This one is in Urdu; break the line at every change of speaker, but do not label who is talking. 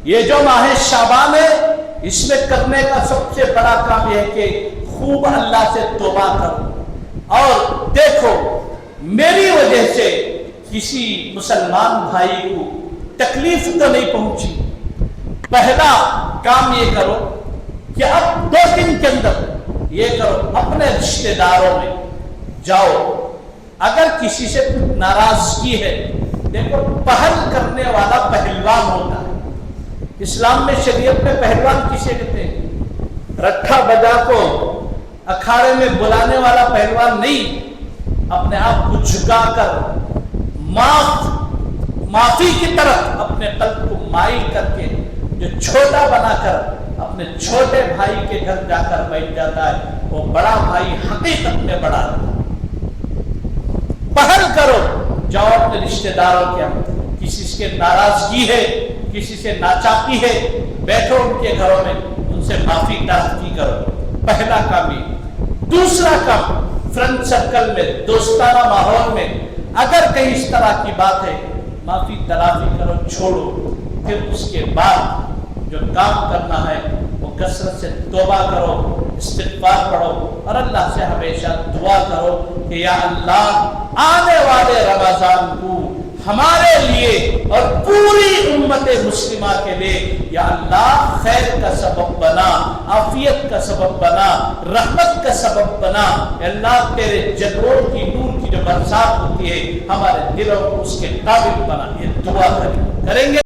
یہ جو ماہ شعبان ہے اس میں کرنے کا سب سے بڑا کام یہ ہے کہ خوب اللہ سے توبہ کرو اور دیکھو میری وجہ سے کسی مسلمان بھائی کو تکلیف تو نہیں پہنچی. پہلا کام یہ کرو کہ اب 2 دن کے اندر یہ کرو اپنے رشتہ داروں میں جاؤ. اگر کسی سے ناراضگی ہے دیکھو پہل کرنے والا پہلوان ہوتا ہے. اسلام میں شریعت میں پہلوان کسے کہتے ہیں؟ رکھا بجا کو اکھاڑے میں بلانے والا پہلوان نہیں، اپنے آپ کو جھکا کر معافی کی طرف اپنے قلب کو مائل کر کے جو چھوٹا بنا کر اپنے چھوٹے بھائی کے گھر جا کر بیٹھ جاتا ہے وہ بڑا بھائی حقیقت میں بڑا رہتا ہے. پہل کرو، جاؤ اپنے رشتہ داروں کے کسی سے ناراضگی ہے کسی سے ناچاکی ہے بیٹھو ان کے گھروں میں ان سے معافی درخواست کرو. پہلا کام یہ. دوسرا کام فرینڈ سرکل میں دوستانہ ماحول میں اگر کہیں اس طرح کی بات ہے معافی تلافی کرو چھوڑو. پھر اس کے بعد جو کام کرنا ہے وہ کثرت سے توبہ کرو استغفار پڑھو اور اللہ سے ہمیشہ دعا کرو کہ یا اللہ آنے والے رمضان کو ہمارے لیے اور پوری امت مسلمہ کے لیے یا اللہ خیر کا سبب بنا، عافیت کا سبب بنا، رحمت کا سبب بنا. اللہ تیرے جلووں کی نور کی جو برسات ہوتی ہے ہمارے دلوں کو اس کے قابل بنا. یہ دعا کریں گے.